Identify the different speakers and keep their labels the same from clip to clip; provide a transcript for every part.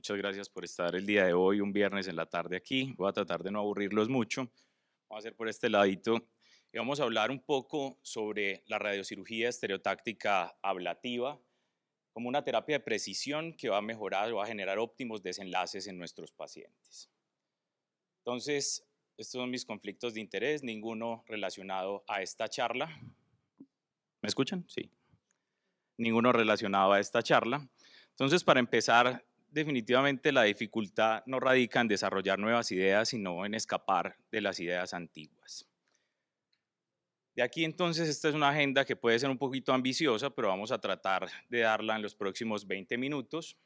Speaker 1: muchas gracias por estar el día de hoy, un viernes en la tarde aquí. Voy a tratar de no aburrirlos mucho. Vamos a hacer por este ladito y vamos a hablar un poco sobre la radiocirugía estereotáctica ablativa como una terapia de precisión que va a mejorar o va a generar óptimos desenlaces en nuestros pacientes. Entonces, estos son mis conflictos de interés, ninguno relacionado a esta charla. ¿Me escuchan? Sí. Ninguno relacionado a esta charla. Entonces, para empezar, definitivamente la dificultad no radica en desarrollar nuevas ideas, sino en escapar de las ideas antiguas. De aquí entonces, esta es una agenda que puede ser un poquito ambiciosa, pero vamos a tratar de darla en los próximos 20 minutos.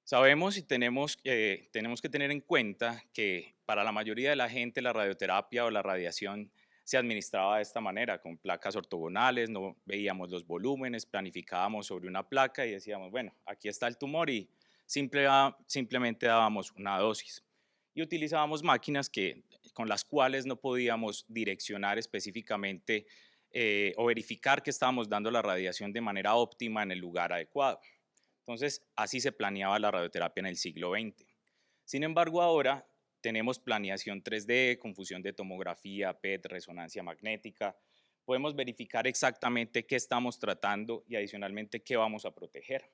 Speaker 1: Sabemos y tenemos que tener en cuenta que para la mayoría de la gente la radioterapia o la radiación se administraba de esta manera, con placas ortogonales, no veíamos los volúmenes, planificábamos sobre una placa y decíamos, bueno, aquí está el tumor y simplemente dábamos una dosis. Y utilizábamos máquinas con las cuales no podíamos direccionar específicamente o verificar que estábamos dando la radiación de manera óptima en el lugar adecuado. Entonces, así se planeaba la radioterapia en el siglo XX. Sin embargo, ahora tenemos planeación 3D, confusión de tomografía, PET, resonancia magnética. Podemos verificar exactamente qué estamos tratando y adicionalmente qué vamos a proteger.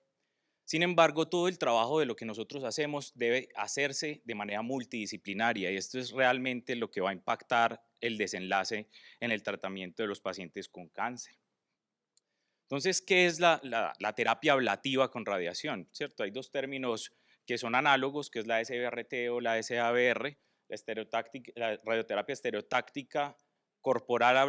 Speaker 1: Sin embargo, todo el trabajo de lo que nosotros hacemos debe hacerse de manera multidisciplinaria y esto es realmente lo que va a impactar el desenlace en el tratamiento de los pacientes con cáncer. Entonces, ¿qué es la terapia ablativa con radiación? ¿Cierto? Hay dos términos que son análogos, que es la SBRT o la SABR, la radioterapia estereotáctica corporal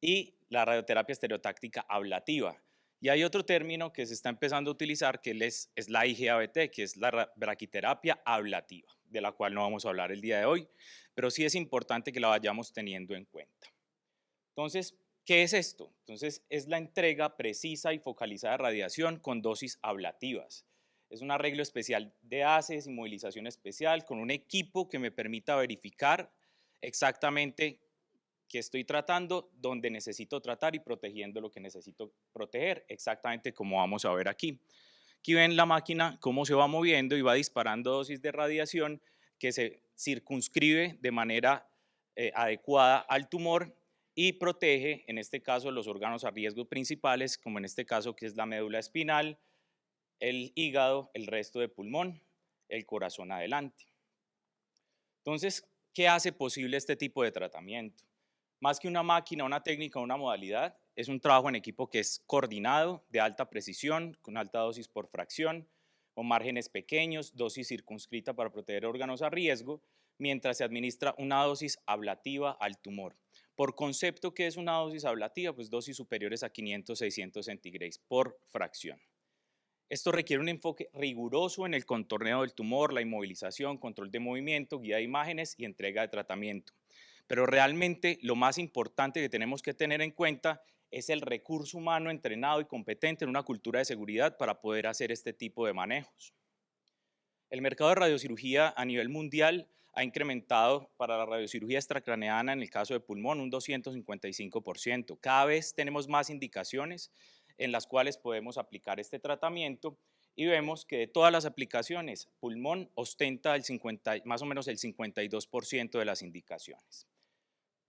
Speaker 1: y la radioterapia estereotáctica ablativa. Y hay otro término que se está empezando a utilizar que es la IGABT, que es la braquiterapia ablativa, de la cual no vamos a hablar el día de hoy, pero sí es importante que la vayamos teniendo en cuenta. Entonces, ¿qué es esto? Entonces, es la entrega precisa y focalizada de radiación con dosis ablativas. Es un arreglo especial de haces y movilización especial con un equipo que me permita verificar exactamente qué estoy tratando, dónde necesito tratar y protegiendo lo que necesito proteger, exactamente como vamos a ver aquí. Aquí ven la máquina cómo se va moviendo y va disparando dosis de radiación que se circunscribe de manera adecuada al tumor y protege, en este caso, los órganos a riesgo principales, como en este caso que es la médula espinal, el hígado, el resto de pulmón, el corazón adelante. Entonces, ¿qué hace posible este tipo de tratamiento? Más que una máquina, una técnica, una modalidad, es un trabajo en equipo que es coordinado, de alta precisión, con alta dosis por fracción, con márgenes pequeños, dosis circunscrita para proteger órganos a riesgo, mientras se administra una dosis ablativa al tumor. Por concepto, ¿qué es una dosis ablativa? Pues dosis superiores a 500-600 centigrados por fracción. Esto requiere un enfoque riguroso en el contorneo del tumor, la inmovilización, control de movimiento, guía de imágenes y entrega de tratamiento. Pero realmente lo más importante que tenemos que tener en cuenta es el recurso humano entrenado y competente en una cultura de seguridad para poder hacer este tipo de manejos. El mercado de radiocirugía a nivel mundial ha incrementado para la radiocirugía extracraneana en el caso de pulmón un 255%. Cada vez tenemos más indicaciones en las cuales podemos aplicar este tratamiento y vemos que de todas las aplicaciones, pulmón ostenta más o menos el 52% de las indicaciones.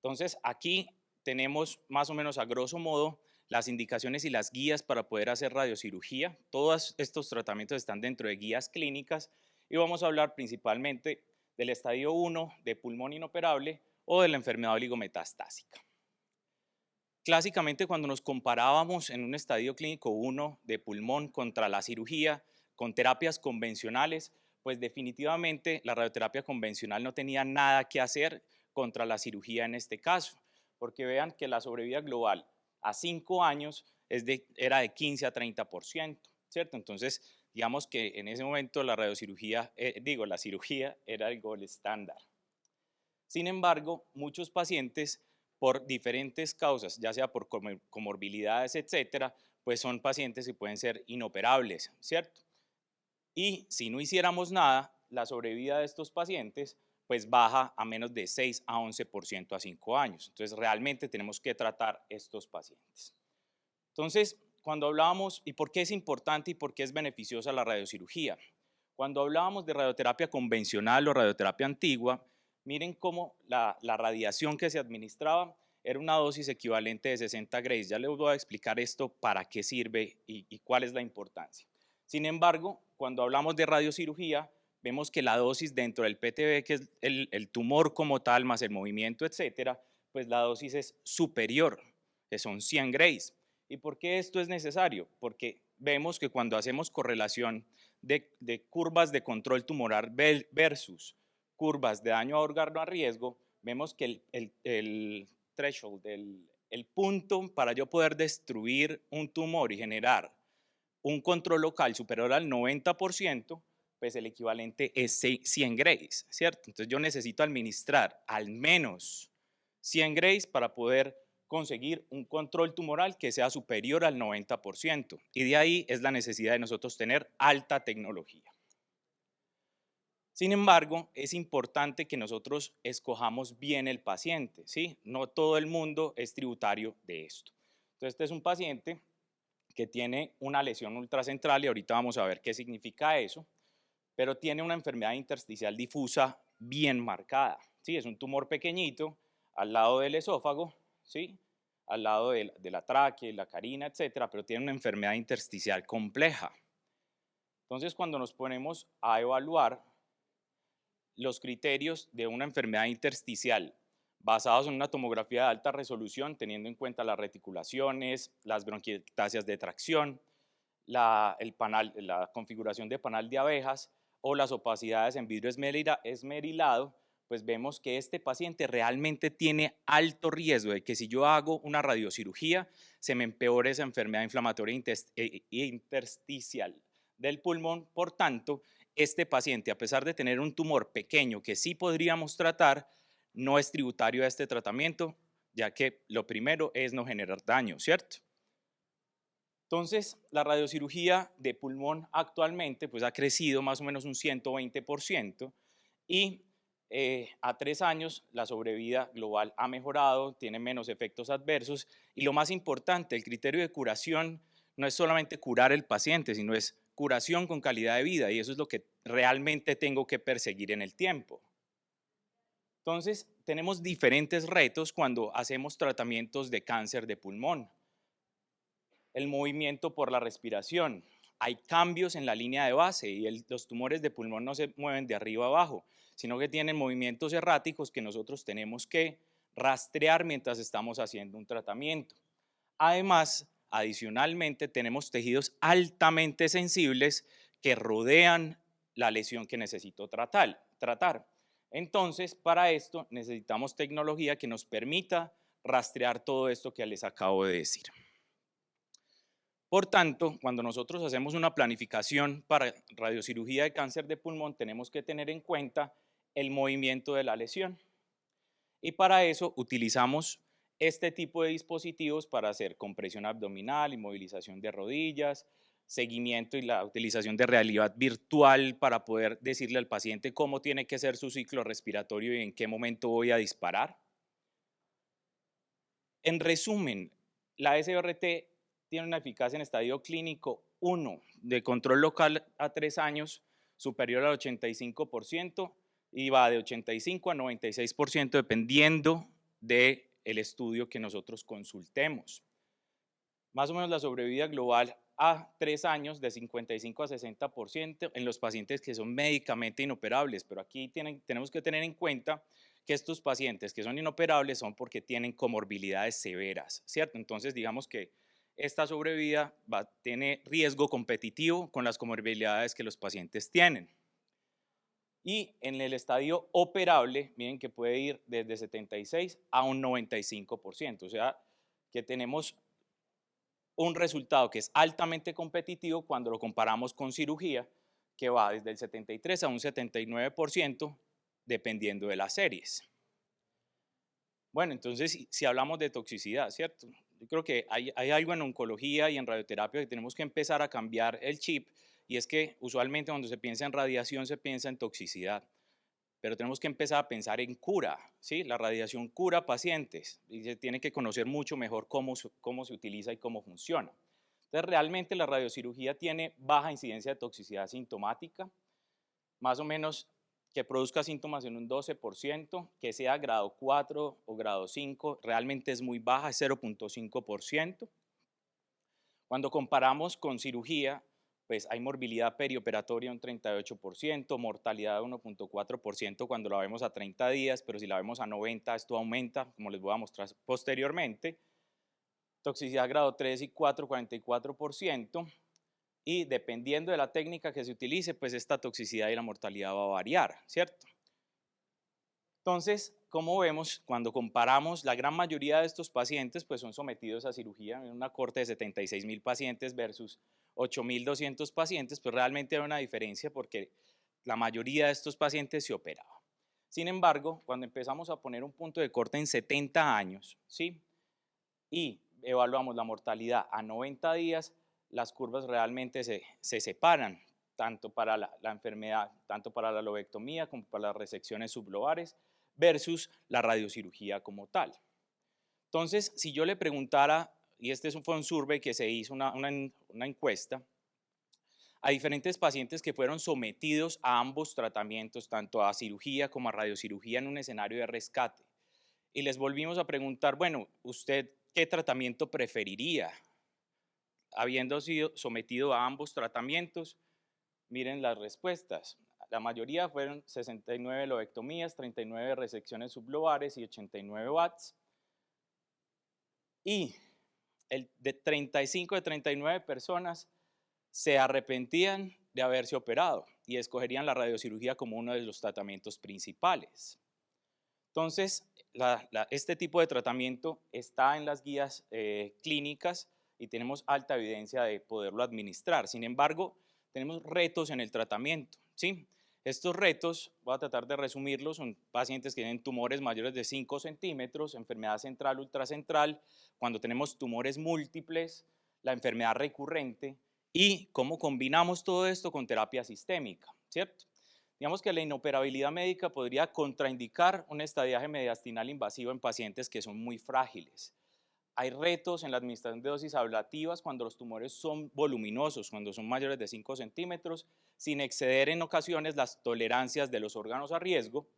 Speaker 1: Entonces, aquí tenemos más o menos a grosso modo las indicaciones y las guías para poder hacer radiocirugía. Todos estos tratamientos están dentro de guías clínicas y vamos a hablar principalmente del estadio 1 de pulmón inoperable o de la enfermedad oligometastásica. Clásicamente, cuando nos comparábamos en un estadio clínico 1 de pulmón contra la cirugía con terapias convencionales, pues definitivamente la radioterapia convencional no tenía nada que hacer contra la cirugía en este caso, porque vean que la sobrevida global a 5 años era de 15 a 30%, ¿cierto? Entonces, digamos que en ese momento la radiocirugía, la cirugía era el gold estándar. Sin embargo, muchos pacientes, por diferentes causas, ya sea por comorbilidades, etcétera, pues son pacientes que pueden ser inoperables, ¿cierto? Y si no hiciéramos nada, la sobrevida de estos pacientes pues baja a menos de 6 a 11% a 5 años. Entonces realmente tenemos que tratar estos pacientes. Entonces, cuando hablábamos, ¿y por qué es importante y por qué es beneficiosa la radiocirugía? Cuando hablábamos de radioterapia convencional o radioterapia antigua, miren cómo la radiación que se administraba era una dosis equivalente de 60 Grays. Ya les voy a explicar esto para qué sirve y cuál es la importancia. Sin embargo, cuando hablamos de radiocirugía, vemos que la dosis dentro del PTB, que es el tumor como tal, más el movimiento, etcétera, pues la dosis es superior, que son 100 Grays. ¿Y por qué esto es necesario? Porque vemos que cuando hacemos correlación de curvas de control tumoral versus curvas de daño a órgano a riesgo, vemos que el threshold, el punto para yo poder destruir un tumor y generar un control local superior al 90%, pues el equivalente es 100 Grays, ¿cierto? Entonces yo necesito administrar al menos 100 Grays para poder conseguir un control tumoral que sea superior al 90%. Y de ahí es la necesidad de nosotros tener alta tecnología. Sin embargo, es importante que nosotros escojamos bien el paciente, ¿sí? No todo el mundo es tributario de esto. Entonces, este es un paciente que tiene una lesión ultracentral y ahorita vamos a ver qué significa eso, pero tiene una enfermedad intersticial difusa bien marcada, ¿sí? Es un tumor pequeñito al lado del esófago, ¿sí? Al lado de la tráquea, la carina, etcétera, pero tiene una enfermedad intersticial compleja. Entonces, cuando nos ponemos a evaluar los criterios de una enfermedad intersticial basados en una tomografía de alta resolución, teniendo en cuenta las reticulaciones, las bronquiectasias de tracción, la configuración de panal de abejas o las opacidades en vidrio esmerilado, pues vemos que este paciente realmente tiene alto riesgo de que si yo hago una radiocirugía se me empeore esa enfermedad inflamatoria intersticial del pulmón. Por tanto, este paciente, a pesar de tener un tumor pequeño que sí podríamos tratar, no es tributario a este tratamiento, ya que lo primero es no generar daño, ¿cierto? Entonces, la radiocirugía de pulmón actualmente pues, ha crecido más o menos un 120% y a 3 años la sobrevida global ha mejorado, tiene menos efectos adversos y lo más importante, el criterio de curación no es solamente curar el paciente, sino es curación con calidad de vida y eso es lo que realmente tengo que perseguir en el tiempo. Entonces, tenemos diferentes retos cuando hacemos tratamientos de cáncer de pulmón. El movimiento por la respiración. Hay cambios en la línea de base y los tumores de pulmón no se mueven de arriba a abajo, sino que tienen movimientos erráticos que nosotros tenemos que rastrear mientras estamos haciendo un tratamiento. Además, adicionalmente, tenemos tejidos altamente sensibles que rodean la lesión que necesito tratar. Entonces, para esto necesitamos tecnología que nos permita rastrear todo esto que les acabo de decir. Por tanto, cuando nosotros hacemos una planificación para radiocirugía de cáncer de pulmón, tenemos que tener en cuenta el movimiento de la lesión. Y para eso utilizamos este tipo de dispositivos para hacer compresión abdominal, inmovilización de rodillas, seguimiento y la utilización de realidad virtual para poder decirle al paciente cómo tiene que ser su ciclo respiratorio y en qué momento voy a disparar. En resumen, la SBRT tiene una eficacia en estadio clínico 1 de control local a 3 años superior al 85% y va de 85 a 96% dependiendo del estudio que nosotros consultemos. Más o menos la sobrevida global a 3 años de 55 a 60% en los pacientes que son médicamente inoperables, pero aquí tenemos que tener en cuenta que estos pacientes que son inoperables son porque tienen comorbilidades severas, ¿cierto? Entonces digamos que esta sobrevida tiene riesgo competitivo con las comorbilidades que los pacientes tienen. Y en el estadio operable, miren que puede ir desde 76 a un 95%, o sea que tenemos un resultado que es altamente competitivo cuando lo comparamos con cirugía, que va desde el 73 a un 79% dependiendo de las series. Bueno, entonces si hablamos de toxicidad, ¿cierto? Yo creo que hay algo en oncología y en radioterapia que tenemos que empezar a cambiar el chip y es que usualmente cuando se piensa en radiación se piensa en toxicidad, pero tenemos que empezar a pensar en cura, ¿sí? La radiación cura pacientes y se tiene que conocer mucho mejor cómo se utiliza y cómo funciona. Entonces, realmente la radiocirugía tiene baja incidencia de toxicidad sintomática, más o menos que produzca síntomas en un 12%, que sea grado 4 o grado 5, realmente es muy baja, es 0.5%. Cuando comparamos con cirugía, pues hay morbilidad perioperatoria un 38%, mortalidad de 1.4% cuando la vemos a 30 días, pero si la vemos a 90 esto aumenta, como les voy a mostrar posteriormente. Toxicidad grado 3 y 4, 44%, y dependiendo de la técnica que se utilice, pues esta toxicidad y la mortalidad va a variar, ¿cierto? Entonces, como vemos, cuando comparamos, la gran mayoría de estos pacientes pues son sometidos a cirugía en una corte de 76.000 pacientes versus 8.200 pacientes, pues realmente hay una diferencia porque la mayoría de estos pacientes se operaba. Sin embargo, cuando empezamos a poner un punto de corte en 70 años, ¿sí? Y evaluamos la mortalidad a 90 días, las curvas realmente se separan, tanto para la enfermedad, tanto para la lobectomía como para las resecciones sublobales versus la radiocirugía como tal. Entonces, si yo le preguntara, y este fue un survey que se hizo, una encuesta, a diferentes pacientes que fueron sometidos a ambos tratamientos, tanto a cirugía como a radiocirugía en un escenario de rescate, y les volvimos a preguntar, bueno, ¿usted qué tratamiento preferiría? Habiendo sido sometido a ambos tratamientos, miren las respuestas. La mayoría fueron 69 lobectomías, 39 resecciones sublobares y 89 watts. Y de 35 de 39 personas se arrepentían de haberse operado y escogerían la radiocirugía como uno de los tratamientos principales. Entonces, este tipo de tratamiento está en las guías clínicas y tenemos alta evidencia de poderlo administrar. Sin embargo, tenemos retos en el tratamiento, ¿sí? Estos retos, voy a tratar de resumirlos, son pacientes que tienen tumores mayores de 5 centímetros, enfermedad central, ultracentral, cuando tenemos tumores múltiples, la enfermedad recurrente y cómo combinamos todo esto con terapia sistémica, ¿cierto? Digamos que la inoperabilidad médica podría contraindicar un estadiaje mediastinal invasivo en pacientes que son muy frágiles. Hay retos en la administración de dosis ablativas cuando los tumores son voluminosos, cuando son mayores de 5 centímetros, sin exceder en ocasiones las tolerancias de los órganos a riesgo.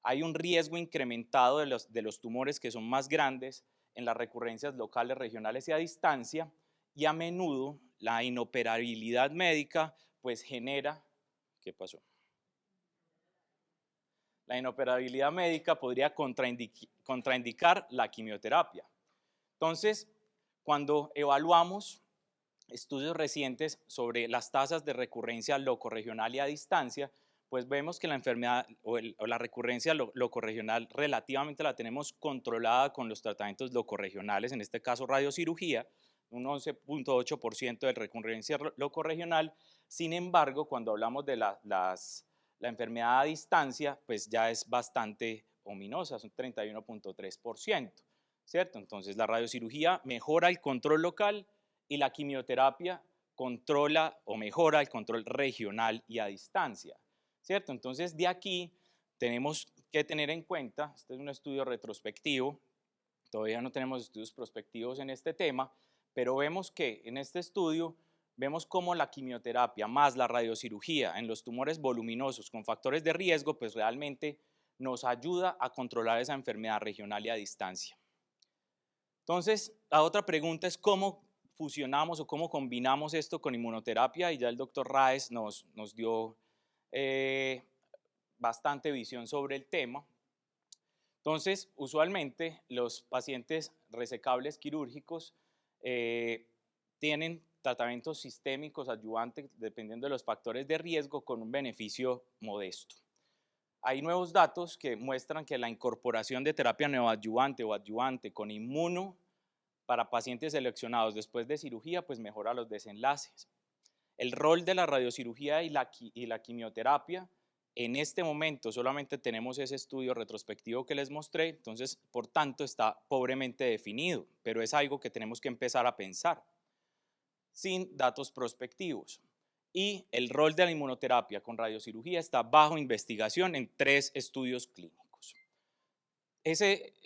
Speaker 1: Hay un riesgo incrementado de los tumores que son más grandes en las recurrencias locales, regionales y a distancia, y a menudo la inoperabilidad médica pues genera, ¿qué pasó? La inoperabilidad médica podría contraindicar la quimioterapia. Entonces, cuando evaluamos estudios recientes sobre las tasas de recurrencia locorregional y a distancia, pues vemos que la enfermedad o la recurrencia locorregional relativamente la tenemos controlada con los tratamientos locorregionales, en este caso radiocirugía, un 11.8% de recurrencia locorregional. Sin embargo, cuando hablamos de la enfermedad a distancia, pues ya es bastante ominosa, es un 31.3%, ¿cierto? Entonces la radiocirugía mejora el control local y la quimioterapia controla o mejora el control regional y a distancia, ¿cierto? Entonces de aquí tenemos que tener en cuenta, este es un estudio retrospectivo, todavía no tenemos estudios prospectivos en este tema, pero vemos que en este estudio vemos cómo la quimioterapia más la radiocirugía en los tumores voluminosos con factores de riesgo, pues realmente nos ayuda a controlar esa enfermedad regional y a distancia. Entonces, la otra pregunta es cómo fusionamos o cómo combinamos esto con inmunoterapia, y ya el doctor Raes nos dio bastante visión sobre el tema. Entonces, usualmente los pacientes resecables quirúrgicos tienen tratamientos sistémicos adyuvantes dependiendo de los factores de riesgo con un beneficio modesto. Hay nuevos datos que muestran que la incorporación de terapia neoadyuvante o adyuvante con inmuno para pacientes seleccionados después de cirugía, pues mejora los desenlaces. El rol de la radiocirugía y la quimioterapia, en este momento solamente tenemos ese estudio retrospectivo que les mostré, entonces por tanto está pobremente definido, pero es algo que tenemos que empezar a pensar, sin datos prospectivos. Y el rol de la inmunoterapia con radiocirugía está bajo investigación en 3 estudios clínicos.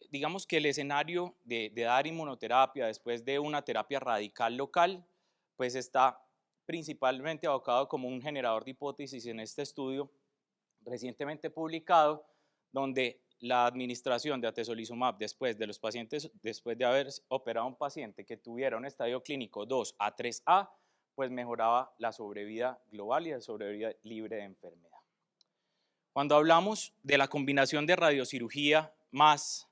Speaker 1: Digamos que el escenario de dar inmunoterapia después de una terapia radical local, pues está principalmente abocado como un generador de hipótesis en este estudio recientemente publicado, donde la administración de atezolizumab después de los pacientes, después de haber operado a un paciente que tuviera un estadio clínico 2 a 3A, pues mejoraba la sobrevida global y la sobrevida libre de enfermedad. Cuando hablamos de la combinación de radiocirugía más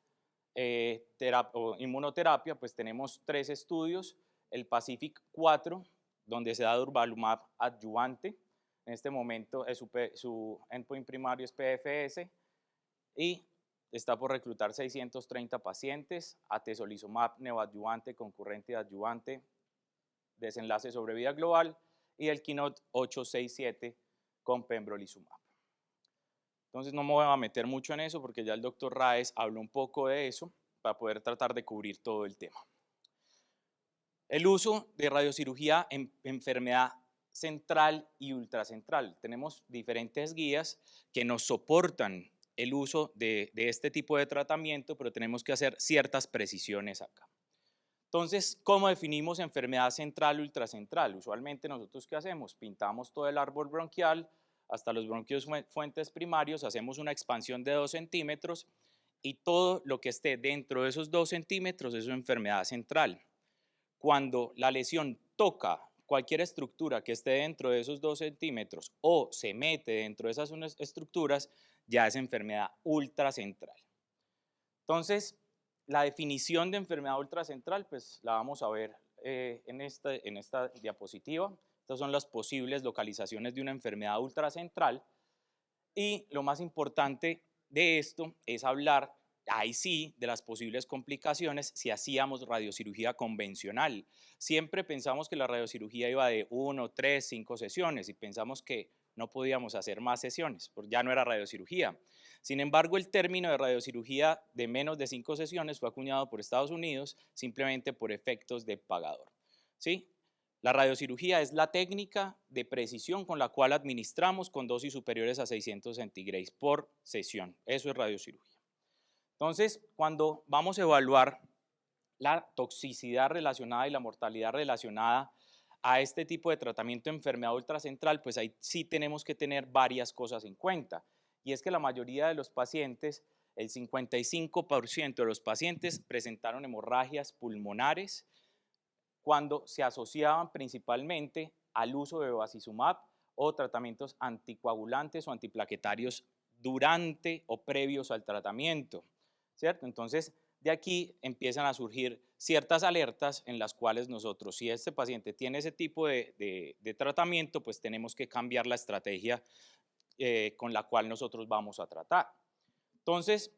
Speaker 1: inmunoterapia, pues tenemos 3 estudios, el Pacific 4, donde se da durvalumab adyuvante, en este momento su endpoint primario es PFS, y está por reclutar 630 pacientes, atezolizumab neoadyuvante, concurrente adyuvante, desenlace sobre vida global, y el Keynote 867 con pembrolizumab. Entonces no me voy a meter mucho en eso porque ya el doctor Raez habló un poco de eso para poder tratar de cubrir todo el tema. El uso de radiocirugía en enfermedad central y ultracentral. Tenemos diferentes guías que nos soportan el uso de este tipo de tratamiento, pero tenemos que hacer ciertas precisiones acá. Entonces, ¿cómo definimos enfermedad central o ultracentral? Usualmente nosotros, ¿qué hacemos? Pintamos todo el árbol bronquial hasta los bronquios fuentes primarios, hacemos una expansión de 2 centímetros y todo lo que esté dentro de esos 2 centímetros es una enfermedad central. Cuando la lesión toca cualquier estructura que esté dentro de esos 2 centímetros o se mete dentro de esas estructuras, ya es enfermedad ultracentral. Entonces, la definición de enfermedad ultracentral, pues la vamos a ver en esta diapositiva. Estas son las posibles localizaciones de una enfermedad ultracentral. Y lo más importante de esto es hablar, ahí sí, de las posibles complicaciones si hacíamos radiocirugía convencional. Siempre pensamos que la radiocirugía iba de 1, 3, 5 sesiones y pensamos que no podíamos hacer más sesiones, porque ya no era radiocirugía. Sin embargo, el término de radiocirugía de menos de 5 sesiones fue acuñado por Estados Unidos simplemente por efectos de pagador. ¿Sí? La radiocirugía es la técnica de precisión con la cual administramos con dosis superiores a 600 centigrados por sesión. Eso es radiocirugía. Entonces, cuando vamos a evaluar la toxicidad relacionada y la mortalidad relacionada a este tipo de tratamiento de enfermedad ultracentral, pues ahí sí tenemos que tener varias cosas en cuenta. Y es que la mayoría de los pacientes, el 55% de los pacientes presentaron hemorragias pulmonares cuando se asociaban principalmente al uso de bevacizumab o tratamientos anticoagulantes o antiplaquetarios durante o previos al tratamiento, ¿cierto? Entonces, de aquí empiezan a surgir ciertas alertas en las cuales nosotros, si este paciente tiene ese tipo de tratamiento, pues tenemos que cambiar la estrategia con la cual nosotros vamos a tratar. Entonces,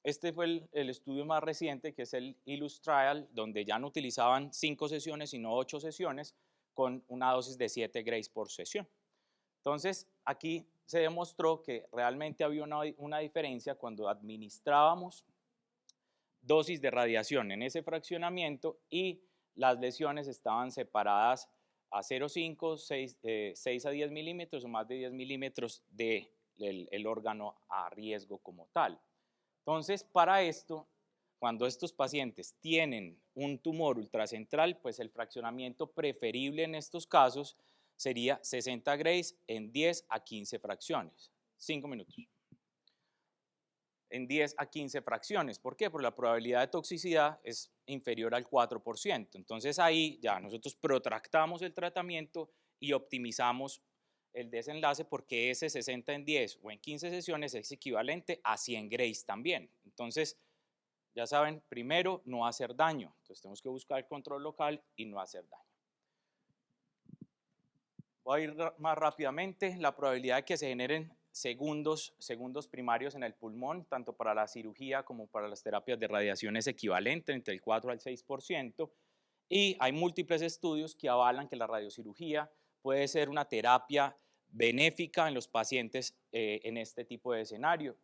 Speaker 1: este fue el estudio más reciente, que es el ILLUS Trial, donde ya no utilizaban 5 sesiones, sino 8 sesiones, con una dosis de 7 grays por sesión. Entonces, aquí se demostró que realmente había una diferencia cuando administrábamos dosis de radiación en ese fraccionamiento y las lesiones estaban separadas a 0,5, 6 a 10 milímetros o más de 10 milímetros del órgano a riesgo como tal. Entonces, para esto, cuando estos pacientes tienen un tumor ultracentral, pues el fraccionamiento preferible en estos casos sería 60 grays en 10 a 15 fracciones. 5 minutos. En 10 a 15 fracciones. ¿Por qué? Porque la probabilidad de toxicidad es inferior al 4%. Entonces ahí ya nosotros protractamos el tratamiento y optimizamos el desenlace porque ese 60 en 10 o en 15 sesiones es equivalente a 100 grays también. Entonces, ya saben, primero no hacer daño. Entonces tenemos que buscar el control local y no hacer daño. Voy a ir más rápidamente. La probabilidad de que se generen segundos primarios en el pulmón, tanto para la cirugía como para las terapias de radiación, es equivalente entre el 4 al 6%. Y hay múltiples estudios que avalan que la radiocirugía puede ser una terapia benéfica en los pacientes en este tipo de escenario.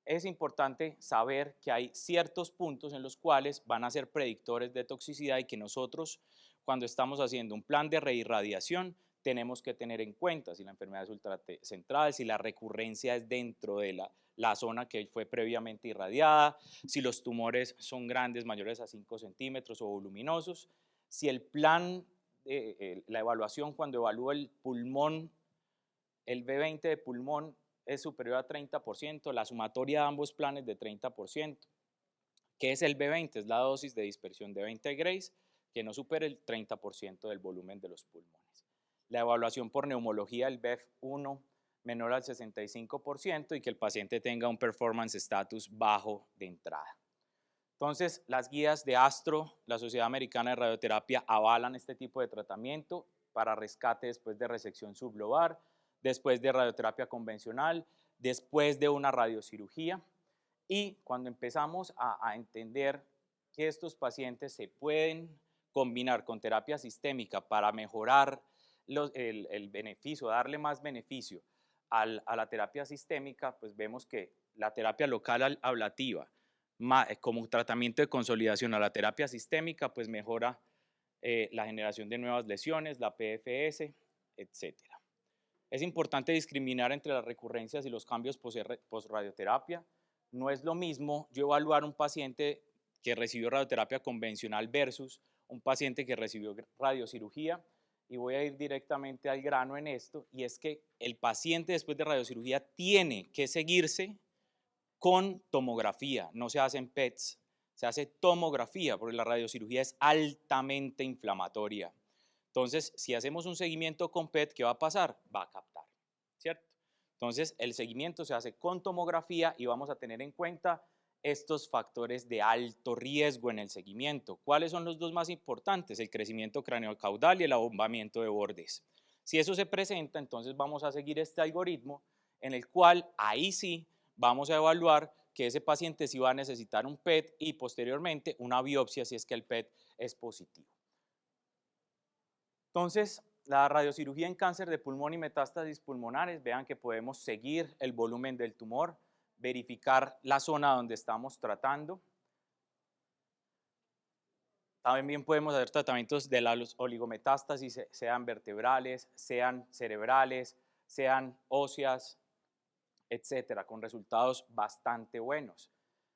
Speaker 1: Es importante saber que hay ciertos puntos en los cuales van a ser predictores de toxicidad y que nosotros, cuando estamos haciendo un plan de reirradiación, tenemos que tener en cuenta si la enfermedad es ultracentral, si la recurrencia es dentro de la zona que fue previamente irradiada, si los tumores son grandes, mayores a 5 centímetros o voluminosos, si el plan la evaluación cuando evalúa el pulmón, el B20 de pulmón es superior a 30%, la sumatoria de ambos planes de 30%. ¿Qué es el B20? Es la dosis de dispersión de 20 grays que no supere el 30% del volumen de los pulmones. La evaluación por neumología, el BEF1 menor al 65% y que el paciente tenga un performance status bajo de entrada. Entonces, las guías de ASTRO, la Sociedad Americana de Radioterapia, avalan este tipo de tratamiento para rescate después de resección sublobar, después de radioterapia convencional, después de una radiocirugía. Y cuando empezamos a entender que estos pacientes se pueden combinar con terapia sistémica para mejorar el beneficio, darle más beneficio a la terapia sistémica, pues vemos que la terapia local ablativa, como tratamiento de consolidación a la terapia sistémica, pues mejora la generación de nuevas lesiones, la PFS, etc. Es importante discriminar entre las recurrencias y los cambios post-radioterapia. No es lo mismo yo evaluar un paciente que recibió radioterapia convencional versus un paciente que recibió radiocirugía, y voy a ir directamente al grano en esto, y es que el paciente después de radiocirugía tiene que seguirse con tomografía, no se hacen PETs, se hace tomografía porque la radiocirugía es altamente inflamatoria. Entonces, si hacemos un seguimiento con PET, ¿qué va a pasar? Va a captar, ¿cierto? Entonces, el seguimiento se hace con tomografía y vamos a tener en cuenta estos factores de alto riesgo en el seguimiento. ¿Cuáles son los dos más importantes? El crecimiento craneocaudal y el abombamiento de bordes. Si eso se presenta, entonces vamos a seguir este algoritmo en el cual ahí sí vamos a evaluar que ese paciente sí va a necesitar un PET y posteriormente una biopsia si es que el PET es positivo. Entonces, la radiocirugía en cáncer de pulmón y metástasis pulmonares, vean que podemos seguir el volumen del tumor, verificar la zona donde estamos tratando. También podemos hacer tratamientos de las oligometástasis, sean vertebrales, sean cerebrales, sean óseas, etcétera, con resultados bastante buenos.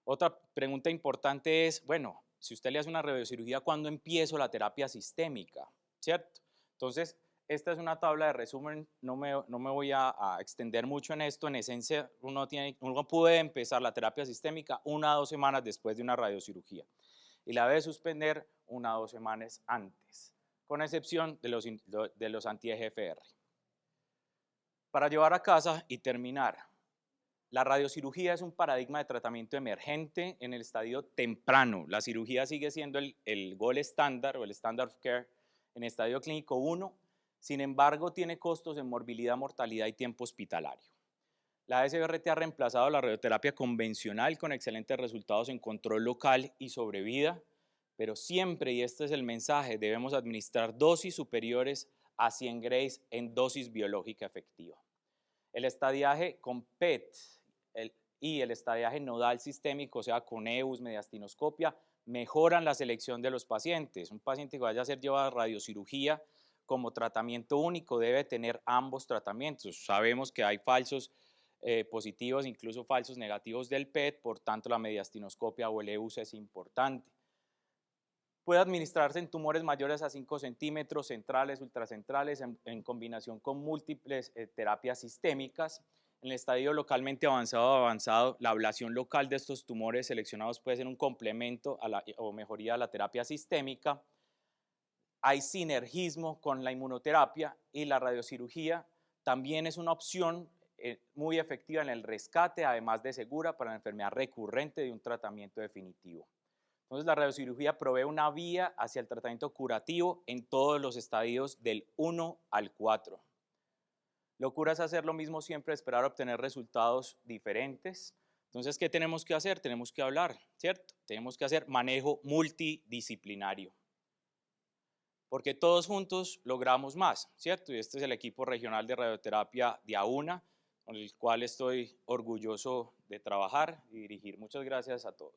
Speaker 1: Otra pregunta importante es, bueno, si usted le hace una radiocirugía, ¿cuándo empiezo la terapia sistémica? ¿Cierto? Entonces, esta es una tabla de resumen, no me voy a extender mucho en esto. En esencia, uno puede empezar la terapia sistémica 1 a 2 semanas después de una radiocirugía y la debe suspender 1 a 2 semanas antes, con excepción de los anti-EGFR. Para llevar a casa y terminar, la radiocirugía es un paradigma de tratamiento emergente en el estadio temprano. La cirugía sigue siendo el gold estándar o el standard of care en estadio clínico 1, sin embargo tiene costos en morbilidad, mortalidad y tiempo hospitalario. La SBRT ha reemplazado la radioterapia convencional con excelentes resultados en control local y sobrevida, pero siempre, y este es el mensaje, debemos administrar dosis superiores a 100 grays en dosis biológica efectiva. El estadiaje con PET y el estadiaje nodal sistémico, o sea, con EUS, mediastinoscopia, mejoran la selección de los pacientes. Un paciente que vaya a ser llevado a radiocirugía como tratamiento único debe tener ambos tratamientos. Sabemos que hay falsos positivos, incluso falsos negativos del PET, por tanto la mediastinoscopia o el EUS es importante. Puede administrarse en tumores mayores a 5 centímetros, centrales, ultracentrales, en combinación con múltiples terapias sistémicas. En el estadio localmente avanzado o avanzado, la ablación local de estos tumores seleccionados puede ser un complemento o mejoría a la terapia sistémica. Hay sinergismo con la inmunoterapia y la radiocirugía también es una opción muy efectiva en el rescate, además de segura para la enfermedad recurrente de un tratamiento definitivo. Entonces, la radiocirugía provee una vía hacia el tratamiento curativo en todos los estadios del 1 al 4. Locura es hacer lo mismo siempre, esperar obtener resultados diferentes. Entonces, ¿qué tenemos que hacer? Tenemos que hablar, ¿cierto? Tenemos que hacer manejo multidisciplinario. Porque todos juntos logramos más, ¿cierto? Y este es el equipo regional de radioterapia de AUNA, con el cual estoy orgulloso de trabajar y dirigir. Muchas gracias a todos.